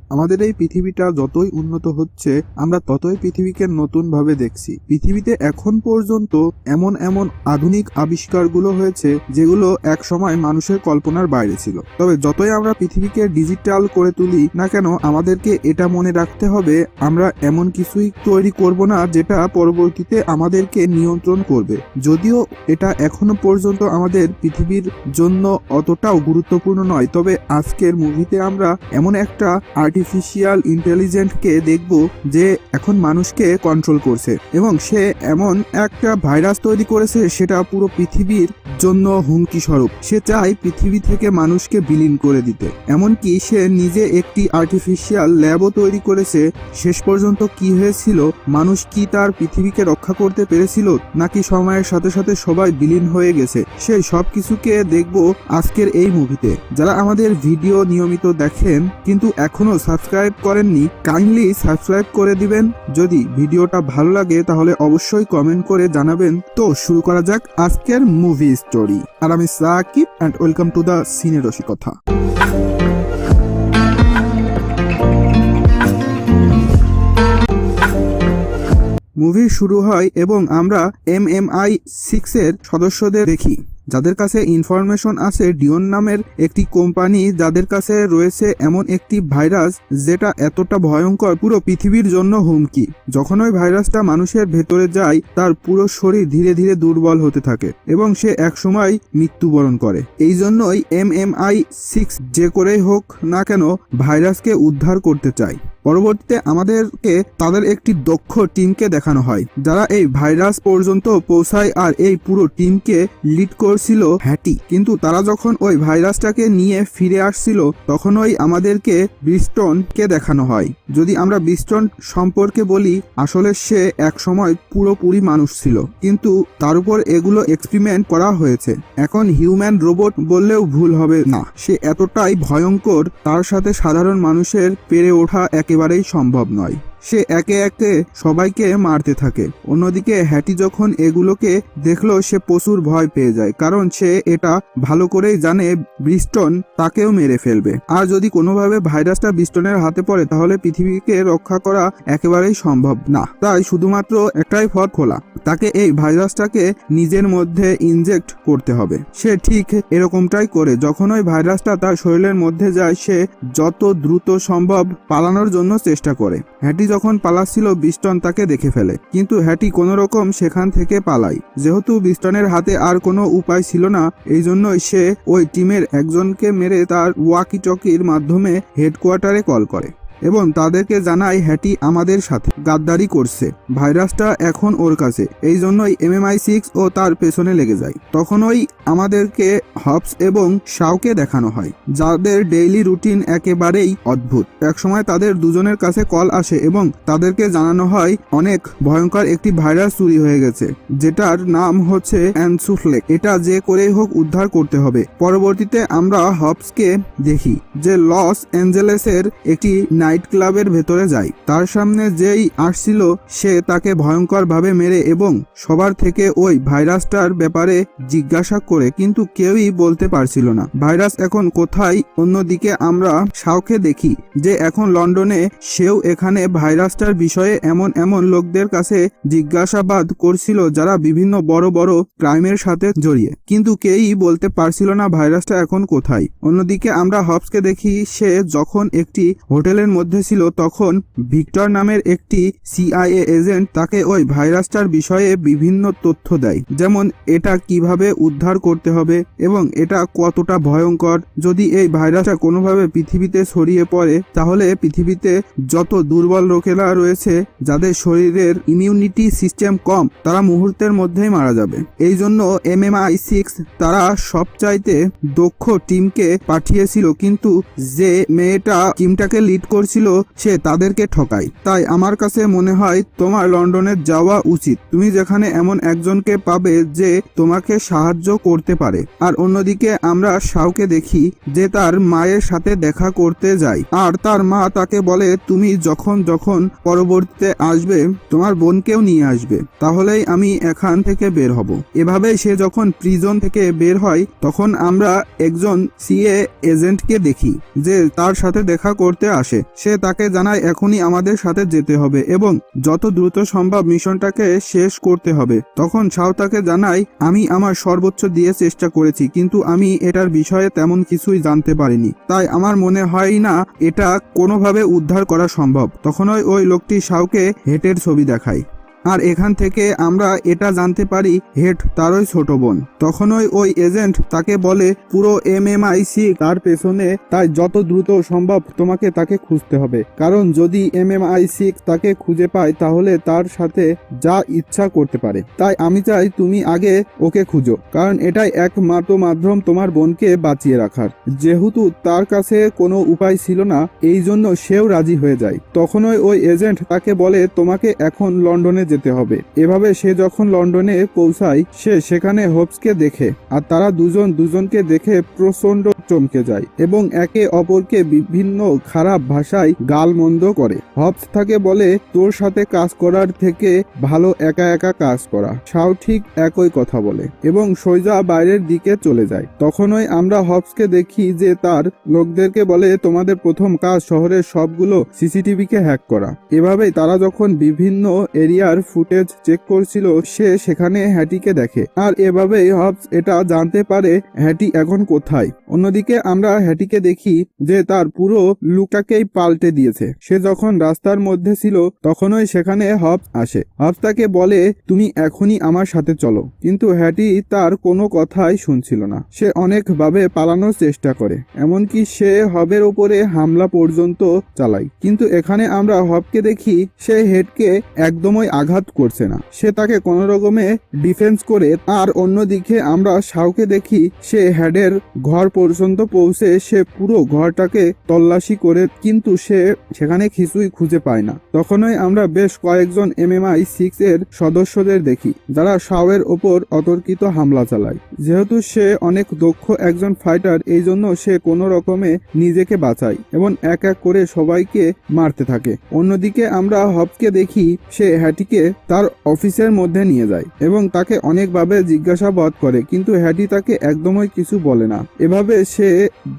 আমাদের এই পৃথিবীটা যতই উন্নত হচ্ছে আমরা ততই পৃথিবীকে নতুন ভাবে দেখছি। পৃথিবীতে এখন পর্যন্ত এমন এমন আধুনিক আবিষ্কারগুলো হয়েছে যেগুলো এক সময় মানুষের কল্পনার বাইরে ছিল। তবে যতই আমরা পৃথিবীকে ডিজিটাল করে তুলি না কেন, আমাদেরকে এটা মনে রাখতে হবে আমরা এমন কিছুই তৈরি করব না যেটা পরবর্তীতে আমাদেরকে নিয়ন্ত্রণ করবে। যদিও এটা এখনো পর্যন্ত আমাদের পৃথিবীর জন্য অতটাও গুরুত্বপূর্ণ নয়, তবে আজকের মুভিতে আমরা এমন একটা আর্টিফিশিয়াল ইন্টেলিজেন্টকে দেখব যে এখন মানুষকে কন্ট্রোল করছে এবং সে এমন একটা ভাইরাস তৈরি করেছে সেটা পুরো পৃথিবীর জন্য হুমকি স্বরূপ। সে চায় পৃথিবী থেকে মানুষকে বিলীন করে দিতে। এমনকি সে নিজে একটি আর্টিফিশিয়াল ল্যাবও তৈরি করেছে। শেষ পর্যন্ত কি হয়েছিল? মানুষ কি তার পৃথিবীকে রক্ষা করতে পেরেছিল, নাকি সময়ের সাথে সাথে সবাই বিলীন হয়ে গেছে? সেই সব কিছুকে দেখব আজকের এই মুভিতে। যারা আমাদের ভিডিও নিয়মিত দেখেন কিন্তু এখনো সাবস্ক্রাইব করেননি, কাইন্ডলি সাবস্ক্রাইব করে দিবেন। যদি ভিডিওটা ভালো লাগে তাহলে অবশ্যই কমেন্ট করে জানাবেন। তো শুরু করা যাক আজকের মুভি স্টোরি। আর আমি Sakib and welcome to the cine Rasikatha. Movie শুরু হয় এবং আমরা MMI6 এর সদস্যদের দেখি, যাদের কাছে ইনফরমেশন আছে ডিওন নামের একটি কোম্পানি যাদের কাছে রয়েছে এমন একটি ভাইরাস যেটা এতটা ভয়ঙ্কর পুরো পৃথিবীর জন্য হুমকি। যখন ওই ভাইরাসটা মানুষের ভেতরে যায় তার পুরো শরীর ধীরে ধীরে দুর্বল হতে থাকে এবং সে একসময় মৃত্যুবরণ করে। এই জন্যই MMI6 যে করেই হোক না কেন ভাইরাসকে উদ্ধার করতে চায়। পরবর্তীতে আমাদেরকে তাদের একটি দক্ষ টিমকে দেখানো হয় যারা এই ভাইরাস পর্যন্ত পৌঁছায়, আর এই পুরো টিমকে লিড করছিল হ্যাটি। কিন্তু তারা যখন ওই ভাইরাসটাকে নিয়ে ফিরে আসছিল তখনই আমাদেরকে ব্রিস্টনকে দেখানো হয়। যদি আমরা ব্রিস্টন সম্পর্কে বলি, আসলে সে এক সময় পুরোপুরি মানুষ ছিল, কিন্তু তার উপর এগুলো এক্সপেরিমেন্ট করা হয়েছে। এখন হিউম্যান রোবট বললেও ভুল হবে না। সে এতটাই ভয়ঙ্কর, তার সাথে সাধারণ মানুষের পেরে ওঠা একেবারেই সম্ভব নয়। সে একে একে সবাইকে মারতে থাকে। অন্যদিকে হ্যাটি যখন এগুলোকে দেখলো সে প্রচুর ভয় পেয়ে যায়, কারণ সে এটা ভালো করেই জানে ব্রিস্টন তাকেও মেরে ফেলবে। আর যদি কোনোভাবে ভাইরাসটা ব্রিস্টনের হাতে পড়ে তাহলে পৃথিবীকে রক্ষা করা একেবারেই সম্ভব না। তাই শুধুমাত্র একটাই পথ খোলা, তাকে এই ভাইরাসটাকে নিজের মধ্যে ইনজেক্ট করতে হবে। সে ঠিক এরকমটাই করে। যখন ওই ভাইরাসটা তার শরীরের মধ্যে যায় সে যত দ্রুত সম্ভব পালানোর জন্য চেষ্টা করে। হ্যাটি যখন পালাচ্ছিল ব্রিস্টন তাকে দেখে ফেলে, কিন্তু হ্যাটি কোনো রকম সেখান থেকে পালায়। যেহেতু ব্রিস্টনের হাতে আর কোনো উপায় ছিল না, এই জন্যই সে ওই টিমের একজনকে মেরে তার ওয়াকি টকির মাধ্যমে হেডকোয়ার্টারে কল করে এবং তাদেরকে জানায় হ্যাটি আমাদের সাথে গাদ্দারি করছে, ভাইরাসটা এখন ওর কাছে। এই জন্যই MMI6 ও তার পেছনে লেগে যায়। তখনই আমাদেরকে হবস এবং শাওকে দেখানো হয় যাদের ডেইলি রুটিন একেবারেই অদ্ভুত। একসময় তাদের দুজনের কাছে কল আসে এবং তাদেরকে জানানো হয় অনেক ভয়ঙ্কর একটি ভাইরাস চুরি হয়ে গেছে, যেটার নাম হচ্ছে অ্যানসুফ্লেক। এটা যে করেই হোক উদ্ধার করতে হবে। পরবর্তীতে আমরা হবসকে দেখি যে লস অ্যাঞ্জেলেসের একটি নাইট ক্লাবের ভেতরে যায়। তার সামনে যেই আসছিল সে তাকে ভয়ঙ্কর ভাবে মেরে এবং সবার থেকে ওই ভাইরাসটার ব্যাপারে জিজ্ঞাসা করে, কিন্তু কেউই বলতে পারছিল না ভাইরাস এখন কোথায়। অন্যদিকে আমরা শাওকে দেখি যে এখন লন্ডনে, সেও এখানে ভাইরাসটার বিষয়ে এমন এমন লোকদের কাছে জিজ্ঞাসাবাদ করছিল যারা বিভিন্ন বড় বড় ক্রাইমের সাথে জড়িয়ে, কিন্তু কেউই বলতে পারছিল না ভাইরাসটা এখন কোথায়। অন্যদিকে আমরা হবসকে দেখি সে যখন একটি হোটেলের মধ্যে ছিল তখন ভিক্টর নামের একটি CIA এজেন্ট তাকে ওই ভাইরাসটার বিষয়ে বিভিন্ন তথ্য দেয়, যেমন এটা কিভাবে উদ্ধার করতে হবে এবং এটা কতটা ভয়ঙ্কর। যদি এই ভাইরাসটা কোনোভাবে পৃথিবীতে ছড়িয়ে পড়ে তাহলে পৃথিবীতে যত দুর্বল লোকেরা রয়েছে যাদের শরীরের ইমিউনিটি সিস্টেম কম তারা মুহূর্তের মধ্যেই মারা যাবে। এই জন্য MMI6 তারা সবচাইতে দক্ষ টিমকে পাঠিয়েছিল, কিন্তু যে মেয়েটা টিমটাকে লিড করছিল সে তাদেরকে ঠকায়। তাই আমার কাছে মনে হয় তোমার লন্ডনে যাওয়া উচিত। তুমি যেখানে এমন একজনকে পাবে যে তোমাকে সাহায্য করতে পারে। আর অন্যদিকে আমরা শাওকে দেখি যে তার মায়ের সাথে দেখা করতে যায়, আর তার মা তাকে বলে তুমি যখন যখন পরবর্তীতে আসবে তোমার বোনকেও নিয়ে আসবে, তাহলেই আমি এখান থেকে বের হব। এভাবেই সে যখন প্রিজন থেকে বের হয় তখন আমরা একজন CIA এজেন্টকে দেখি যে তার সাথে দেখা করতে আসে। সে তাকে জানায় এখনই আমাদের সাথে যেতে হবে এবং যত দ্রুত সম্ভব মিশনটাকে শেষ করতে হবে। তখন শাও তাকে জানায়, আমি আমার সর্বোচ্চ দিয়ে চেষ্টা করেছি, কিন্তু আমি এটার বিষয়ে তেমন কিছুই জানতে পারিনি, তাই আমার মনে হয় না এটা কোনোভাবে উদ্ধার করা সম্ভব। তখনই ওই লোকটি শাওকে হেটের ছবি দেখায়, আর এখান থেকে আমরা এটা জানতে পারি হেট তারই ছোট বোন। তখনই ওই এজেন্ট তাকে বলে পুরো MMI6 তার পেছনে, তাই যত দ্রুত সম্ভব তোমাকে তাকে খুঁজতে হবে, কারণ যদি MMI6 তাকে খুঁজে পায় তাহলে তার সাথে যা ইচ্ছা করতে পারে। তাই আমি চাই তুমি আগে ওকে খুঁজো, কারণ এটাই একমাত্র মাধ্যম তোমার বোনকে বাঁচিয়ে রাখার। যেহেতু তার কাছে কোনো উপায় ছিল না, এই জন্য সেও রাজি হয়ে যায়। তখনই ওই এজেন্ট তাকে বলে তোমাকে এখন লন্ডনে যেতে হবে। এভাবে সে যখন লন্ডনে পৌঁছায় সে সেখানে হোপসকে দেখে, আর তারা দুজনকে দেখে প্রচন্ড চমকে যায় এবং একে অপরকে বিভিন্ন খারাপ ভাষায় গালমন্দ করে। হবস তাকে বলে তোর সাথে কাজ করার থেকে ভালো একা একা কাজ করা। শাও ঠিক একই কথা বলে এবং সোজা বাইরের দিকে চলে যায়। তখনই আমরা হবসকে দেখি যে তার লোকদেরকে বলে তোমাদের প্রথম কাজ শহরের সবগুলো CCTV কে হ্যাক করা। এভাবেই তারা যখন বিভিন্ন এরিয়ার ফুটেজ চেক করছিল সে সেখানে হ্যাটিকে দেখে, আর এভাবেই হবস এটা জানতে পারে হ্যাটি এখন কোথায়। অন্যদিকে আমরা হ্যাটিকে দেখি যে তার পুরো লুকটাকেই পাল্টে দিয়েছে। সে যখন রাস্তার মধ্যে ছিল তখনই সেখানে হবস আসে। হবস তাকে বলে তুমি এখনই আমার সাথে চলো, কিন্তু হ্যাটি তার কোনো কথাই শুনছিল না। সে অনেকভাবে পালানোর চেষ্টা করে, এমনকি সে হবের উপরে হামলা পর্যন্ত চালায়, কিন্তু এখানে আমরা হবকে দেখি সে হেডকে একদমই আঘাত করছে না, সে তাকে কোনো রকমে ডিফেন্স করে। আর অন্যদিকে আমরা শাওকে দেখি সে হেডের ঘর পর্যন্ত পৌঁছে সে পুরো ঘরটাকে তল্লাশি করে, কিন্তু সে সেখানে কিছুই খুঁজে পায় না। তখনই আমরা বেশ কয়েকজন MMI6 এর সদস্যদের দেখি যারা শাওয়ের ওপর অতর্কিত হামলা চালায়। যেহেতু সে অনেক দক্ষ একজন ফাইটার, এই জন্য সে কোনো রকমে নিজেকে বাঁচায় এবং এক এক করে সবাইকে মারতে থাকে। অন্যদিকে আমরা হবকে দেখি সে হ্যাটিকে তার অফিসের মধ্যে নিয়ে যায় এবং তাকে অনেকভাবে জিজ্ঞাসাবাদ করে, কিন্তু হ্যাটি তাকে একদমই কিছু বলে না। এভাবে সে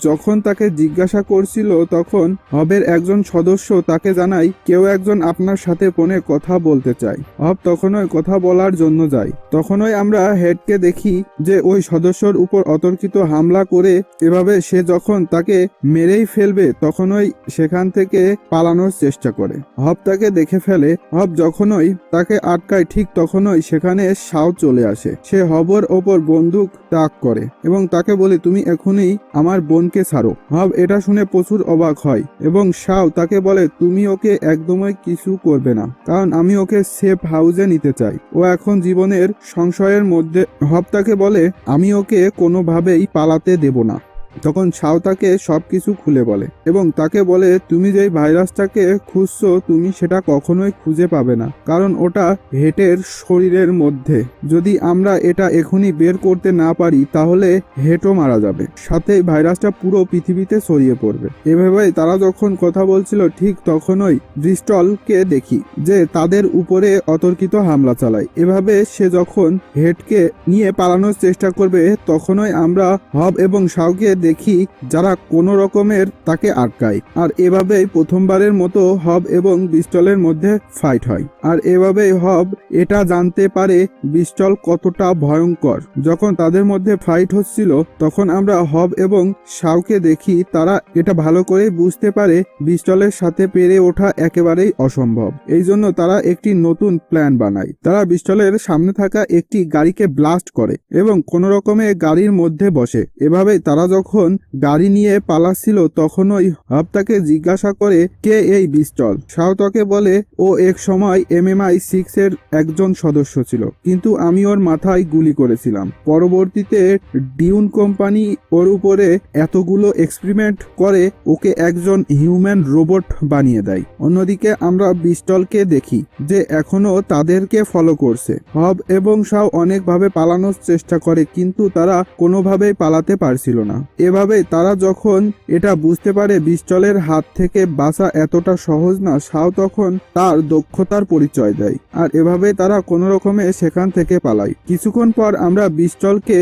যখন তাকে জিজ্ঞাসা করছিল তখন হবের একজন সদস্য তাকে জানায় কেউ একজন আপনার সাথে ফোনে কথা বলতে চায়। হব তখনই কথা বলার জন্য যায়। তখনই আমরা হেডকে দেখি যে ওই সদস্যর উপর অতর্কিত হামলা করে, এভাবে সে যখন তাকে মেরেই ফেলবে তখনই সেখান থেকে পালানোর চেষ্টা করে। হব তাকে দেখে ফেলে। হব যখনই তাকে আটকায় ঠিক তখনই সেখানে শাও চলে আসে। সে হবের ওপর বন্দুক তাক করে এবং তাকে বলে তুমি এখনই আমার বোনকে ছাড়ো। হব এটা শুনে প্রচুর অবাক হয় এবং শাও তাকে বলে তুমি ওকে একদমই কিছু করবে না, কারণ আমি ওকে সেফ হাউসে নিতে চাই, ও এখন জীবনের সংশয়ের মধ্যে। হব তাকে বলে আমি ওকে কোনোভাবেই পালাতে দেব না। তখন শাও তাকে সবকিছু খুলে বলে এবং তাকে বলে তুমি যেই ভাইরাসটাকে খুঁজছো তুমি সেটা কখনোই খুঁজে পাবে না, কারণ ওটা হেটের শরীরের মধ্যে। যদি আমরা এটা এখনই বের করতে না পারি তাহলে হেটও মারা যাবে, সাথে ভাইরাসটা পুরো পৃথিবীতে ছড়িয়ে পড়বে। এভাবেই তারা যখন কথা বলছিল ঠিক তখনই ব্রিস্টলকে দেখি যে তাদের উপরে অতর্কিত হামলা চালায়। এভাবে সে যখন হেটকে নিয়ে পালানোর চেষ্টা করবে তখনই আমরা হব এবং শাওকে দেখি যারা কোনো রকমের তাকে আটকায়। আর এভাবেই প্রথমবারের মতো হব এবং ব্রিস্টলের মধ্যে ফাইট হয়। আর এভাবেই হব এটা জানতে পারে ব্রিস্টল কতটা ভয়ঙ্কর। যখন তাদের মধ্যে ফাইট হচ্ছিল তখন আমরা হব এবং শাওকে দেখি তারা এটা ভালো করে বুঝতে পারে ব্রিস্টলের সাথে পেরে ওঠা একেবারেই অসম্ভব। এই জন্য তারা একটি নতুন প্ল্যান বানায়। তারা ব্রিস্টলের সামনে থাকা একটি গাড়িকে ব্লাস্ট করে এবং কোনো রকমে গাড়ির মধ্যে বসে। এভাবেই তারা যখন গাড়ি নিয়ে পালাচ্ছিল তখনই হব তাকে জিজ্ঞাসা করে কে এই ব্রিস্টল। শাও তাকে বলে ও এক সময় MMI6 এর একজন সদস্য ছিল, কিন্তু আমি ওর মাথায় গুলি করেছিলাম। পরবর্তীতে ডিউন কোম্পানি ওর উপরে এতগুলো এক্সপেরিমেন্ট করে ওকে একজন হিউম্যান রোবট বানিয়ে দেয়। অন্যদিকে আমরা ব্রিস্টলকে দেখি যে এখনো তাদেরকে ফলো করছে। হব এবং শাও অনেকভাবে পালানোর চেষ্টা করে, কিন্তু তারা কোনোভাবেই পালাতে পারছিল না। এভাবে তারা যখন এটা বুঝতে পারে বিস্টলের হাত থেকে বাঁচা এতটা সহজ না, শাও তখন তার দক্ষতার পরিচয় দেয়। আর এভাবে তারা কোনো রকমে সেখান থেকে পালায়। কিছুক্ষণ পর আমরা বিস্টলকে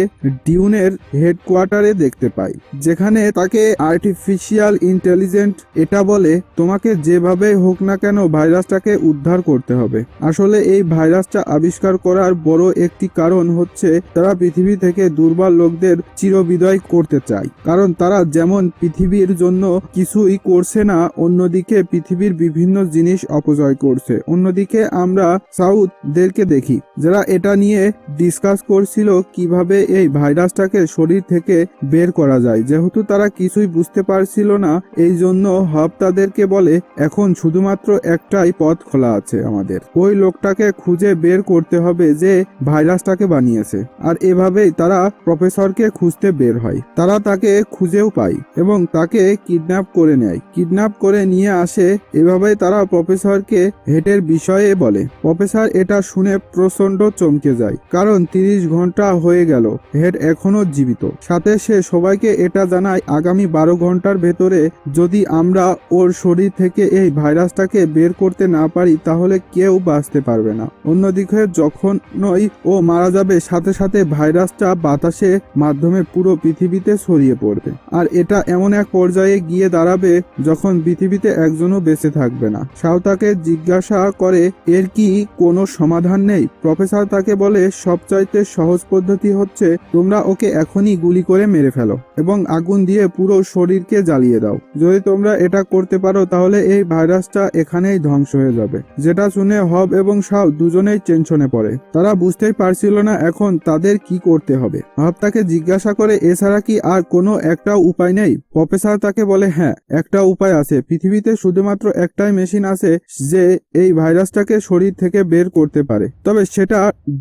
ডিউনের হেডকোয়ার্টারে দেখতে পাই, যেখানে তাকে আর্টিফিশিয়াল ইন্টেলিজেন্ট এটা বলে তোমাকে যেভাবে হোক না কেন ভাইরাসটাকে উদ্ধার করতে হবে। আসলে এই ভাইরাসটা আবিষ্কার করার বড় একটি কারণ হচ্ছে তারা পৃথিবী থেকে দুর্বল লোকদের চিরবিদায় করতে চায়, কারণ তারা যেমন পৃথিবীর জন্য কিছুই করছে না, অন্যদিকে পৃথিবীর বিভিন্ন জিনিস অপচয় করছে। অন্যদিকে আমরা সাউথদেরকে দেখি যারা এটা নিয়ে ডিসকাস করছিল কিভাবে এই ভাইরাসটাকে শরীর থেকে বের করা যায়। যেহেতু তারা কিছুই বুঝতে পারছিল না, এই জন্য হব তাদেরকে বলে এখন শুধুমাত্র একটাই পথ খোলা আছে, আমাদের ওই লোকটাকে খুঁজে বের করতে হবে যে ভাইরাসটাকে বানিয়েছে। আর এভাবেই তারা প্রফেসরকে খুঁজতে বের হয়। তারা তাকে খুঁজেও পায় এবং তাকে কিডন্যাপ করে নেয়, কিডন্যাপ করে নিয়ে আসে। এভাবেই তারা প্রফেসরকে হেডের বিষয়ে বলে। প্রফেসর এটা শুনে প্রচন্ড চমকে যায়, কারণ 30 ঘন্টা হয়ে গেল হেড এখনো জীবিত। সাথে সে সবাইকে এটা জানায় আগামী 12 ঘন্টার ভেতরে যদি আমরা ওর শরীর থেকে এই ভাইরাসটাকে বের করতে না পারি তাহলে কেউ বাঁচতে পারবে না। অন্যদিকে যখনই ও মারা যাবে সাথে সাথে ভাইরাসটা বাতাসের মাধ্যমে পুরো পৃথিবীতে ছড়িয়ে পড়বে। আর এটা এমন এক পর্যায়ে গিয়ে দাঁড়াবে যখন পৃথিবীতে একজনও বেঁচে থাকবে না। শাও তাকে জিজ্ঞাসা করে এর কি কোনো সমাধান নেই? প্রফেসর তাকে বলে সবচাইতে সহজ পদ্ধতি হচ্ছে তোমরা ওকে এখনই গুলি করে মেরে ফেলো এবং আগুন দিয়ে পুরো শরীরকে জ্বালিয়ে দাও। যদি তোমরা এটা করতে পারো তাহলে এই ভাইরাসটা এখানেই ধ্বংস হয়ে যাবে। যেটা শুনে হব এবং শাও দুজনেই টেনশনে পড়ে। তারা বুঝতেই পারছিল না এখন তাদের কি করতে হবে। হব তাকে জিজ্ঞাসা করে এছাড়া কি আর কোনো একটা উপায় নেই? প্রফেসর তাকে বলে হ্যাঁ, একটা উপায় আছে। পৃথিবীতে শুধুমাত্র একটাই মেশিন আছে যে এই ভাইরাসটাকে শরীর থেকে বের করতে পারে, তবে সেটা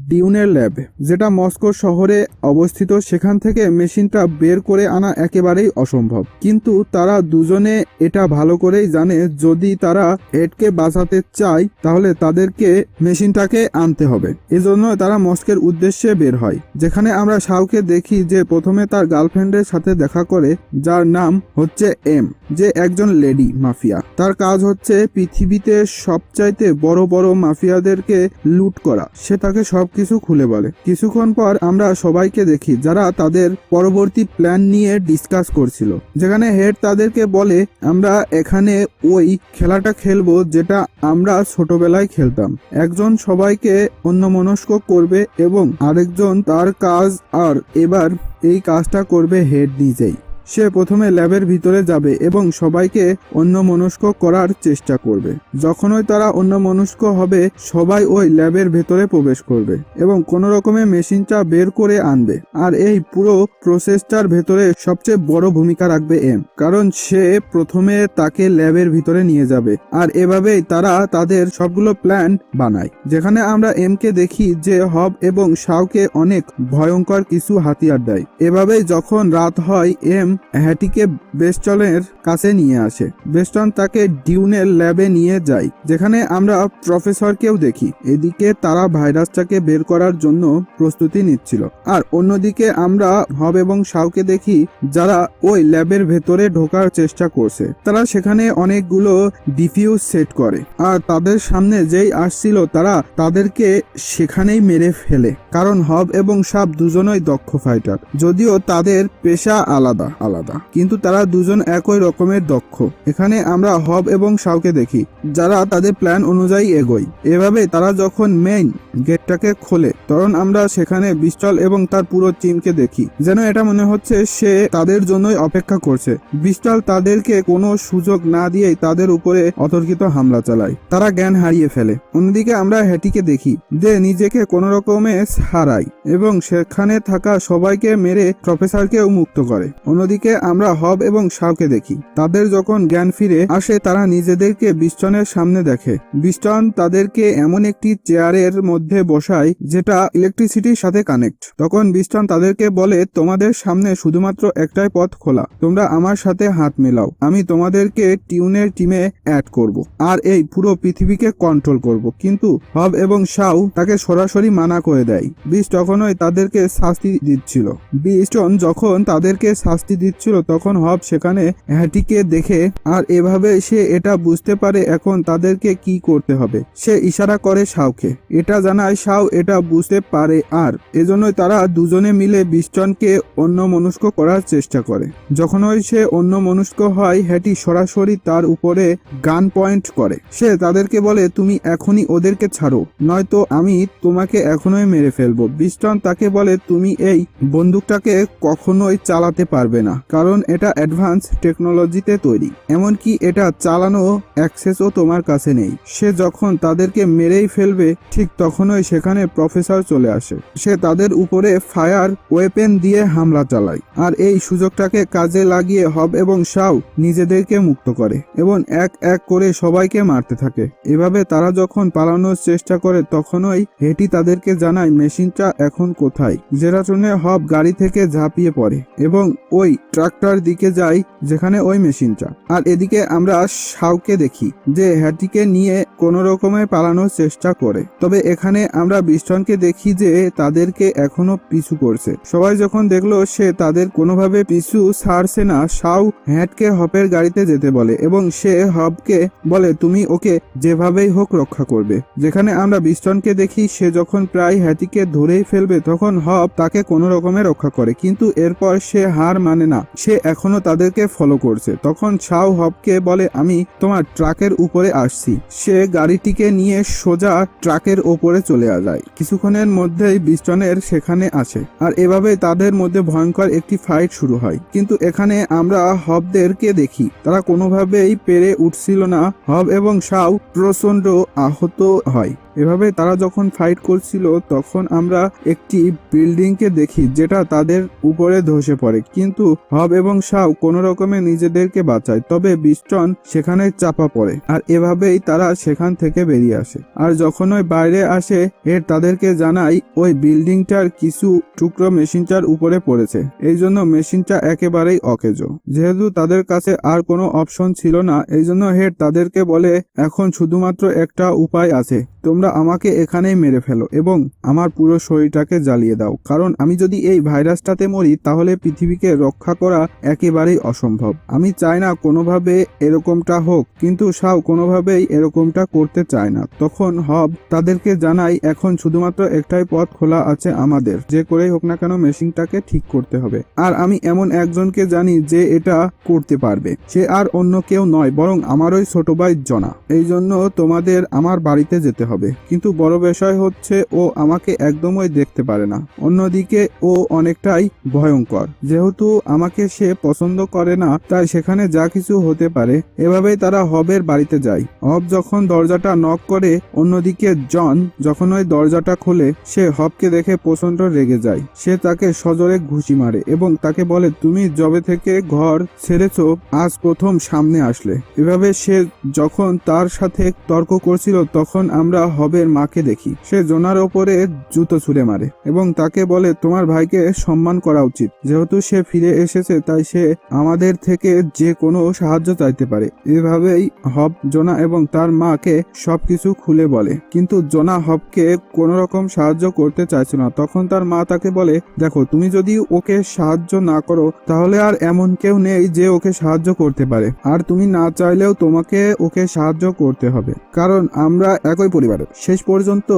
ডিউনের ল্যাব, যেটা মস্কো শহরে অবস্থিত। সেখান থেকে মেশিনটা বের করে আনা একেবারেই অসম্ভব, কিন্তু তারা দুজনে এটা ভালো করেই জানে যদি তারা হেডকে বাঁচাতে চায় তাহলে তাদেরকে মেশিনটাকে আনতে হবে। এজন্য তারা মস্কের উদ্দেশ্যে বের হয়, যেখানে আমরা শাওকে দেখি যে প্রথমে তার গার্লফ্রেন্ডের সাথে দেখা করে, যার নাম হচ্ছে এম, যে একজন লেডি মাফিয়া। তার কাজ হচ্ছে পৃথিবীতে সবচাইতে বড় বড় মাফিয়াদেরকে লুট করা। সে তাকে সবকিছু খুলে বলে। কিছুক্ষণ পর আমরা সবাইকে দেখি যারা তাদের পরবর্তী প্ল্যান নিয়ে ডিসকাস করছিল, যেখানে হেড তাদেরকে বলে আমরা এখানে ওই খেলাটা খেলবো যেটা আমরা ছোটবেলায় খেলতাম। একজন সবাইকে অন্যমনস্ক করবে এবং আরেকজন তার কাজ, আর এবার এই কাজটা করবে হেড নিজেই। সে প্রথমে ল্যাবের ভিতরে যাবে এবং সবাইকে অন্যমনস্ক করার চেষ্টা করবে। যখনই তারা অন্যমনস্ক হবে সবাই ওই ল্যাবের ভেতরে প্রবেশ করবে এবং কোনো রকমে মেশিনটা বের করে আনবে। আর এই পুরো প্রসেসটার ভেতরে সবচেয়ে বড় ভূমিকা রাখবে এম, কারণ সে প্রথমে তাকে ল্যাবের ভিতরে নিয়ে যাবে। আর এভাবেই তারা তাদের সবগুলো প্ল্যান বানায়, যেখানে আমরা এমকে দেখি যে হব এবং শাওকে অনেক ভয়ঙ্কর কিছু হাতিয়ার দেয়। এভাবেই যখন রাত হয় এম হ্যাটিকে বেস্টনের কাছে নিয়ে আসে। বেস্টন তাকে ডিউনের ল্যাবে নিয়ে যায়, যেখানে আমরা প্রফেসরকেও দেখি। এদিকে তারা ভাইরাসটাকে বের করার জন্য প্রস্তুতি নিচ্ছিল, আর অন্যদিকে আমরা হব এবং শাওকে দেখি যারা ওই ল্যাবের ভেতরে ঢোকার চেষ্টা করছে। তারা সেখানে অনেকগুলো ডিফিউজ সেট করে, আর তাদের সামনে যেই আসছিল তারা তাদেরকে সেখানেই মেরে ফেলে, কারণ হব এবং শাও দুজনই দক্ষ ফাইটার। যদিও তাদের পেশা আলাদা আলাদা, কিন্তু তারা দুজন একই রকমের দক্ষ। এখানে আমরা হব এবং শাওকে দেখি যারা তাদের প্ল্যান অনুযায়ী এগোয়। এভাবে তারা যখন মেইন গেটটাকে খোলে তখন আমরা সেখানে বিস্টল এবং তার পুরো টিমকে দেখি, যেন এটা মনে হচ্ছে সে তাদের জন্যই অপেক্ষা করছে। বিস্টল তাদেরকে কোনো সুযোগ না দিয়েই তাদের উপরে অতর্কিত হামলা চালায়। তারা জ্ঞান হারিয়ে ফেলে। অন্যদিকে আমরা হ্যাটিকে দেখি যে নিজেকে কোনো রকমে হারায় এবং সেখানে থাকা সবাইকে মেরে প্রফেসরকেও মুক্ত করে। অন্যদিকে আমরা হব এবং শাওকে দেখি তাদের যখন জ্ঞান ফিরে আসে তারা নিজেদেরকে বিস্টনের সামনে দেখে। বিস্টন তাদেরকে এমন একটি চেয়ারের মধ্যে বসায় যেটা ইলেকট্রিসিটির সাথে কানেক্ট। তখন বিস্টন তাদেরকে বলে তোমাদের সামনে শুধুমাত্র একটাই পথ খোলা, তোমরা আমার সাথে হাত মেলাও, আমি তোমাদেরকে টিউনের টিমে অ্যাড করব আর এই পুরো পৃথিবীকে কন্ট্রোল করব। কিন্তু হব এবং শাও তাকে সরাসরি মানা করে দেয়। বিস্ট তখনই তাদেরকে শাস্তি দিচ্ছিল। বিস্টন যখন তাদেরকে শাস্তি দিচ্ছিল তখন হব সেখানে হ্যাটিকে দেখে আর এভাবে সে এটা বুঝতে পারে এখন তাদেরকে কি করতে হবে। সে ইশারা করে শাওকে, এটা জানায় শাও এটা বুঝতে পারে আর এজন্যই তারা দুজনে মিলে বিস্টনকে অন্যমনস্ক করার চেষ্টা করে। যখনই সে অন্যমনস্ক হয় হ্যাটি সরাসরি তার উপরে গান পয়েন্ট করে। সে তাদেরকে বলে তুমি এখনই ওদেরকে ছাড়ো নয়তো আমি তোমাকে এখনই মেরে ফেলবো। বিস্টন তাকে বলে তুমি এই বন্দুকটাকে কখনোই চালাতে পারবে না কারণ এটা অ্যাডভান্স টেকনোলজিতে তৈরি, এমনকি এটা চালানো অ্যাক্সেসও তোমার কাছে নেই। সে যখন তাদেরকে মেরেই ফেলবে ঠিক তখনই সেখানে প্রফেসর চলে আসে। সে তাদের উপরে ফায়ার ওয়েপেন দিয়ে হামলা চালায় আর এই সুযোগটাকে কাজে লাগিয়ে হব এবং শাও নিজেদেরকে মুক্ত করে এবং এক এক করে সবাইকে মারতে থাকে। এভাবে তারা যখন পালানোর চেষ্টা করে তখনই হেটি তাদেরকে জানায় মেশিনটা এখন কোথায়, যেটা শুনে হব গাড়ি থেকে ঝাঁপিয়ে পড়ে এবং ওই ট্রাকটার দিকে যায় যেখানে ওই মেশিনটা। আর এদিকে আমরা শাওকে দেখি যে হ্যাটিকে নিয়ে কোনো রকমে পালানোর চেষ্টা করে, তবে এখানে আমরা বিস্টনকে দেখি যে তাদেরকে এখনো পিছু করছে। সবাই যখন দেখলো সে তাদের কোনোভাবে পিছু ছাড়ছে না, শাও হ্যাটকে হবের গাড়িতে যেতে বলে এবং সে হবকে বলে তুমি ওকে যেভাবেই হোক রক্ষা করবে। যেখানে আমরা বিস্টনকে দেখি সে যখন প্রায় হ্যাটিকে ধরেই ফেলবে তখন হব তাকে কোনো রকমে রক্ষা করে, কিন্তু এরপর সে হার মানে না, সে এখনো তাদেরকে ফলো করছে। তখন শাও হবকে বলে আমি তোমার ট্রাকের উপরে আসছি। সে গাড়িটিকে নিয়ে সোজা ট্রাকের ওপরে চলে যায়। কিছুক্ষণের মধ্যেই বিস্টনের সেখানে আসে আর এভাবে তাদের মধ্যে ভয়ঙ্কর একটি ফাইট শুরু হয়। কিন্তু এখানে আমরা হবদেরকে দেখি তারা কোনোভাবেই পেরে উঠছিল না। হব এবং শাও প্রচন্ড আহত হয়। এভাবে তারা যখন ফাইট করছিল তখন আমরা একটি বিল্ডিংকে দেখি যেটা তাদের উপরে ধসে পড়ে, কিন্তু হব এবং শাও কোনো রকমে নিজেদেরকে বাঁচায়, তবে বিস্টন সেখানে চাপা পড়ে আর এভাবেই তারা সেখান থেকে বেরিয়ে আসে। আর যখন ওই বাইরে আসে এর তাদেরকে জানাই ওই বিল্ডিংটার কিছু টুকরো মেশিনটার উপরে পড়েছে, এই জন্য মেশিনটা একেবারেই অকেজো। যেহেতু তাদের কাছে আর কোনো অপশন ছিল না এই জন্য হেড তাদেরকে বলে এখন শুধুমাত্র একটা উপায় আছে, তোমরা আমাকে এখানেই মেরে ফেলো এবং আমার পুরো শরীরটাকে জ্বালিয়ে দাও, কারণ আমি যদি এই ভাইরাসটাতে মরি তাহলে পৃথিবীকে রক্ষা করা একেবারেই অসম্ভব। আমি চাই না কোনোভাবে এরকমটা হোক, কিন্তু শাও কোনোভাবেই এরকমটা করতে চায় না। তখন হব তাদেরকে জানাই এখন শুধুমাত্র একটাই পথ খোলা আছে আমাদের, যে করেই হোক না কেন মেশিনটাকে ঠিক করতে হবে। আর আমি এমন একজনকে জানি যে এটা করতে পারবে, সে আর অন্য কেউ নয় বরং আমারই ছোট ভাই জনা। এই জন্য তোমাদের আমার বাড়িতে যেতে হবে, কিন্তু বড় বিষয় হচ্ছে ও আমাকে একদমই দেখতে পারে না, অন্যদিকে ও অনেকটাই ভয়ঙ্কর। যেহেতু আমাকে সে পছন্দ করে না তাই সেখানে যা কিছু হতে পারে। এভাবেই তারা হবের বাড়িতে যায়। হব যখন দরজাটা নক করে অন্যদিকে জন যখন ওই দরজাটা খোলে সে হবকে দেখে প্রচন্ড রেগে যায়। সে তাকে সজোরে ঘুষি মারে এবং তাকে বলে তুমি যবে থেকে ঘর ছেড়েছো আজ প্রথম সামনে আসলে। এভাবে সে যখন তার সাথে তর্ক করছিল তখন আমরা হবের মাকে দেখি সে জোনার ওপরে জুতো ছুঁড়ে মারে এবং তাকে বলে তোমার ভাইকে সম্মান করা উচিত, যেহেতু সে ফিরে এসেছে তাই সে আমাদের থেকে যে কোনো সাহায্য চাইতে পারে। এভাবেই হব জোনা এবং তার মাকে সবকিছু খুলে বলে, কিন্তু জোনা হবকে কোনো রকম সাহায্য করতে চাইছে না। তখন তার মা তাকে বলে দেখো তুমি যদি ওকে সাহায্য না করো তাহলে আর এমন কেউ নেই যে ওকে সাহায্য করতে পারে, আর তুমি না চাইলেও তোমাকে ওকে সাহায্য করতে হবে, কারণ আমরা একই পরিবারের। শেষ পর্যন্ত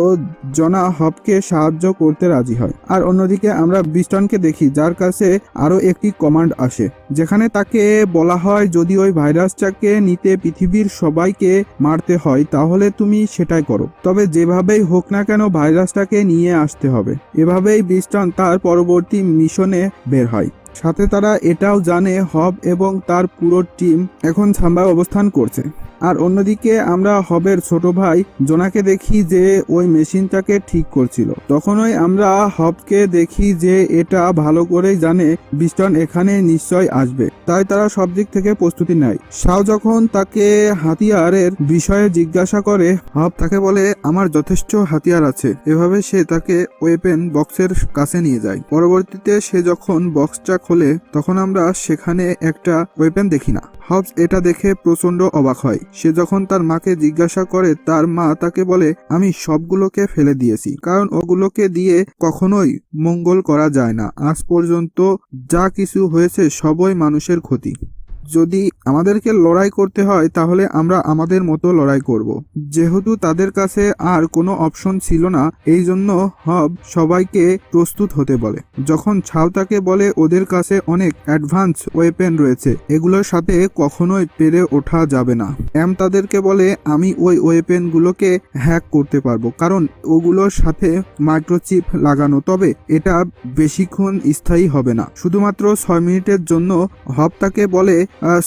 জনা হবকে সাহায্য করতে রাজি হয়। আর অন্যদিকে আমরা বিস্টনকে দেখি যার কাছে আরো একটি কমান্ড আসে, যেখানে তাকে বলা হয় যদি ওই ভাইরাসটাকে নিতে পৃথিবীর সবাইকে মারতে হয় তাহলে তুমি সেটাই করো, তবে যেভাবেই হোক না কেন ভাইরাসটাকে নিয়ে আসতে হবে। এভাবেই বিস্টন তার পরবর্তী মিশনে বের হয়। সাথে তারা এটাও জানে হব এবং তার পুরো টিম এখন ছাম্বায় অবস্থান করছে। আর অন্যদিকে আমরা হবের ছোট ভাই জোনাকে দেখি যে ওই মেশিনটাকে ঠিক করছিল। তখনই আমরা হবকে দেখি যে এটা ভালো করেই জানে বিস্টন এখানে নিশ্চয় আসবে, তাই তারা সব দিক থেকে প্রস্তুতি নেয়। শাও যখন তাকে হাতিয়ারের বিষয়ে জিজ্ঞাসা করে হব তাকে বলে আমার যথেষ্ট হাতিয়ার আছে। এভাবে সে তাকে ওয়েপেন বক্সের কাছে নিয়ে যায়। পরবর্তীতে সে যখন বক্সটা খোলে তখন আমরা সেখানে একটা ওয়েপেন দেখি না। হবস এটা দেখে প্রচন্ড অবাক হয়। সে যখন তার মাকে জিজ্ঞাসা করে, তার মা তাকে বলে, আমি সবগুলোকে ফেলে দিয়েছি, কারণ ওগুলোকে দিয়ে কখনোই মঙ্গল করা যায় না। আজ পর্যন্ত যা কিছু হয়েছে সবই মানুষের ক্ষতি। যদি আমাদেরকে লড়াই করতে হয় তাহলে আমরা আমাদের মতো লড়াই করব। যেহেতু তাদের কাছে আর কোনো অপশন ছিল না, এই জন্য হব সবাইকে প্রস্তুত হতে বলে। যখন ছাও তাকে বলে ওদের কাছে অনেক অ্যাডভান্স ওয়েপেন রয়েছে, এগুলোর সাথে কখনোই পেরে ওঠা যাবে না। তাদেরকে বলে, আমি ওই ওয়েপেনগুলোকে হ্যাক করতে পারবো, কারণ ওগুলোর সাথে মাইক্রোচিপ লাগানো, তবে এটা বেশিক্ষণ স্থায়ী হবে না, শুধুমাত্র 6 মিনিটের জন্য। হব তাকে বলে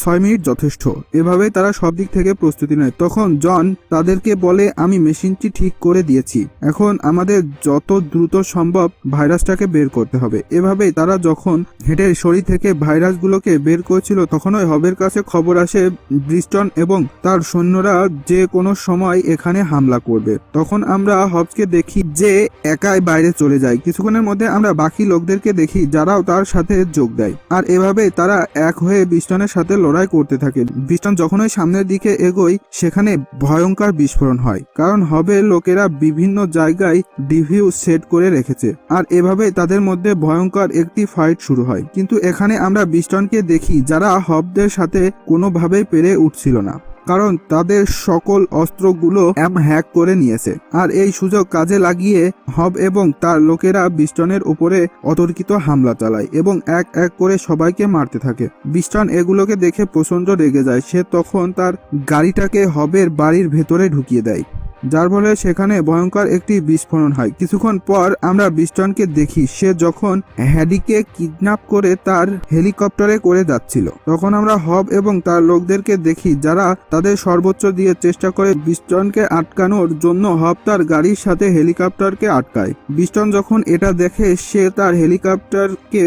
6 মিনিট যথেষ্ট। এভাবে তারা সব দিক থেকে প্রস্তুতি নেয়। তখন জন তাদেরকে বলে, আমি মেশিনটি ঠিক করে দিয়েছি, এখন আমাদের যত দ্রুত সম্ভব ভাইরাসটাকে বের করতে হবে। এভাবেই তারা যখন হেঁটে শরীর থেকে ভাইরাসগুলোকে বের করছিল, তখনই হবের কাছে খবর আসে ব্রিস্টন এবং তার সৈন্যরা যে কোনো সময় এখানে হামলা করবে। তখন আমরা হবসকে দেখি যে একাই বাইরে চলে যায়। কিছুক্ষণের মধ্যে আমরা বাকি লোকদেরকে দেখি যারাও তার সাথে যোগ দেয়, আর এভাবে তারা এক হয়ে ব্রিস্টনের সাথে লড়াই করতে থাকে। ব্রিস্টন যখনই সামনের দিকে এগোয় সেখানে ভয়ঙ্কর বিস্ফোরণ হয়, কারণ হবের লোকেরা বিভিন্ন জায়গায় ডিফিউজ সেট করে রেখেছে, আর এভাবে তাদের মধ্যে ভয়ঙ্কর একটি ফাইট শুরু হয়। কিন্তু এখানে আমরা ব্রিস্টনকে দেখি যারা হবদের সাথে কোনোভাবেই পেরে উঠছিল না, কারণ তাদের সকল অস্ত্রগুলো হ্যাক করে নিয়েছে। আর এই সুযোগ কাজে লাগিয়ে হব এবং তার লোকেরা ব্রিস্টনের উপরে অতর্কিত হামলা চালায় এবং এক এক করে সবাইকে মারতে থাকে। ব্রিস্টন এগুলোকে দেখে প্রচন্ড রেগে যায়। সে তখন তার গাড়িটাকে হবের বাড়ির ভেতরে ঢুকিয়ে দেয়, যার ফলে সেখানে ভয়ঙ্কর একটি বিস্ফোরণ হয়। কিছুক্ষণ পর আমরা ব্রিস্টনকে দেখি সে যখন হ্যাডিকে কিডন্যাপ করে তার হেলিকপ্টারে করে যাচ্ছিল। তখন আমরা হব এবং তার লোকদেরকে দেখি যারা তাদের সর্বোচ্চ দিয়ে চেষ্টা করে ব্রিস্টনকে আটকানোর জন্য। হব তার গাড়ির সাথে হেলিকপ্টারকে আটকায়। ব্রিস্টন যখন এটা দেখে সে তার হেলিকপ্টারকে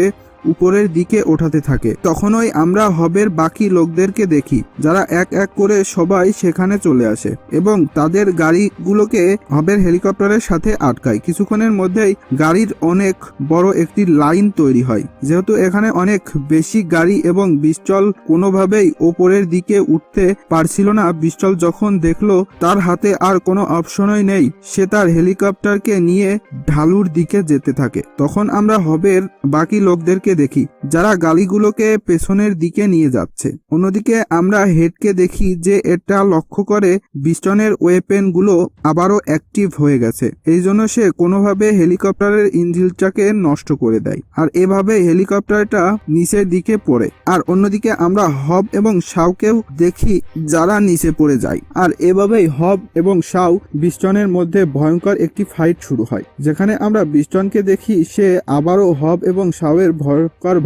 উপরের দিকে ওঠাতে থাকে। তখনই আমরা হবের বাকি লোকদেরকে দেখি যারা এক এক করে সবাই সেখানে চলে আসে এবং তাদের গাড়িগুলোকে হবের হেলিকপ্টারের সাথে আটকায়। কিছুক্ষণের মধ্যেই গাড়ির অনেক বড় একটি লাইন তৈরি হয়। যেহেতু এখানে অনেক বেশি গাড়ি এবং ব্রিস্টল কোনোভাবেই ওপরের দিকে উঠতে পারছিল না, ব্রিস্টল যখন দেখলো তার হাতে আর কোনো অপশনই নেই, সে তার হেলিকপ্টারকে নিয়ে ঢালুর দিকে যেতে থাকে। তখন আমরা হবের বাকি লোকদেরকে দেখি যারা গাড়িগুলোকে পেছনের দিকে নিয়ে যাচ্ছে। অন্যদিকে আমরা হেডকে দেখি যে এটা লক্ষ্য করে ব্রিস্টনের ওয়েপেন গুলো আবারও অ্যাক্টিভ হয়ে গেছে, এই জন্য সে কোনোভাবে হেলিকপ্টারের ইঞ্জিনটাকে নষ্ট করে দেয়, আর এভাবে হেলিকপ্টারটা নিচের দিকে পড়ে। আর অন্যদিকে আমরা হব এবং শাওকেও দেখি যারা নিচে পড়ে যায়, আর এভাবেই হব এবং শাও ব্রিস্টনের মধ্যে ভয়ঙ্কর একটি ফাইট শুরু হয়, যেখানে আমরা ব্রিস্টনকে দেখি সে আবারও হব এবং শাওয়ের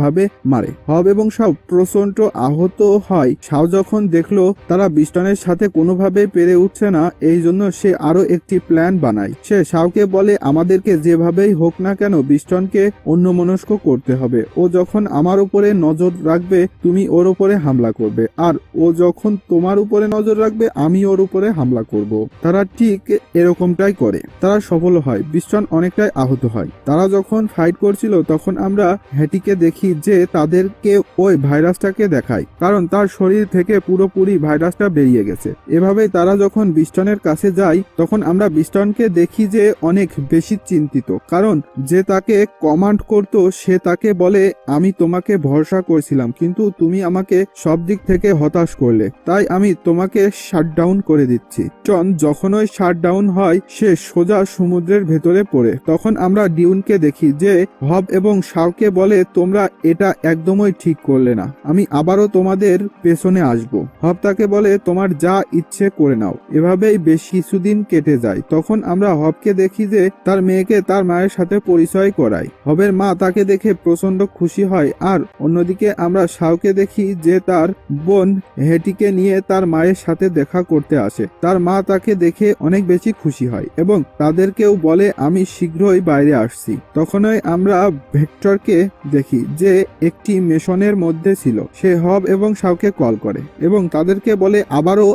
ভাবে মারে। হব এবং শাও প্রচন্ড আহত হয়। শাও যখন দেখলো তারা ব্রিস্টনের সাথে কোনোভাবে পেরে উঠছে না, এই জন্য সে আরো একটি প্ল্যান বানায়। সে শাওকে বলে, আমাদেরকে যেভাবেই হোক না কেন ব্রিস্টনকে অন্যমনস্ক করতে হবে। ও যখন আমার উপরে নজর রাখবে তুমি ওর উপরে হামলা করবে, আর ও যখন তোমার উপরে নজর রাখবে আমি ওর উপরে হামলা করব। তারা ঠিক এরকমটাই করে। তারা সফল হয়। ব্রিস্টন অনেকটাই আহত হয়। তারা যখন ফাইট করছিল তখন আমরা হ্যাটিকে দেখি যে তাদেরকে ওই ভাইরাসটাকে দেখায়, কারণ তার শরীর থেকে পুরোপুরি ভাইরাসটা বেরিয়ে গেছে। এভাবেই তারা যখন ব্রিস্টনের কাছে যায় তখন আমরা ব্রিস্টনকে দেখি যে অনেক বেশি চিন্তিত, কারণ যে তাকে কমান্ড করত সে তাকে বলে, আমি তোমাকে ভরসা করেছিলাম কিন্তু তুমি আমাকে সব দিক থেকে হতাশ করলে, তাই আমি তোমাকে শাটডাউন করে দিচ্ছি। জন যখনই শাটডাউন হয় সে সোজা সমুদ্রের ভেতরে পড়ে। তখন আমরা ডিউনকে দেখি যে হব এবং শাওকে বলে, তোমরা এটা একদমই ঠিক করলে না, আমি আবারও তোমাদের পেছনে আসব। হব তাকে বলে, তোমার যা ইচ্ছে করে নাও। এভাবেই বেশ কিছুদিন কেটে যায়। তখন আমরা হবকে দেখি যে তার মেয়েকে তার মায়ের সাথে পরিচয় করায়। হবের মা তাকে দেখে প্রচন্ড খুশি হয়, আর অন্যদিকে আমরা শাওকে দেখি যে তার বোন হেটিকে নিয়ে তার মায়ের সাথে দেখা করতে আসে। তার মা তাকে দেখে অনেক বেশি খুশি হয় এবং তাদেরকেও বলে, আমি শীঘ্রই বাইরে আসছি। তখনই আমরা ভেক্টরকে দেখি যে একটি মিশনের মধ্যে ছিল। সে হব এবং শাওকে কল করে এবং তাদেরকে বলে, আবারও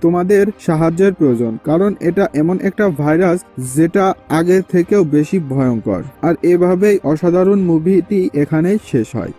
তোমাদের সাহায্যের প্রয়োজন, কারণ এটা এমন একটা ভাইরাস যেটা আগের থেকেও বেশি ভয়ঙ্কর। আর এভাবেই অসাধারণ মুভিটি এখানেই শেষ হয়।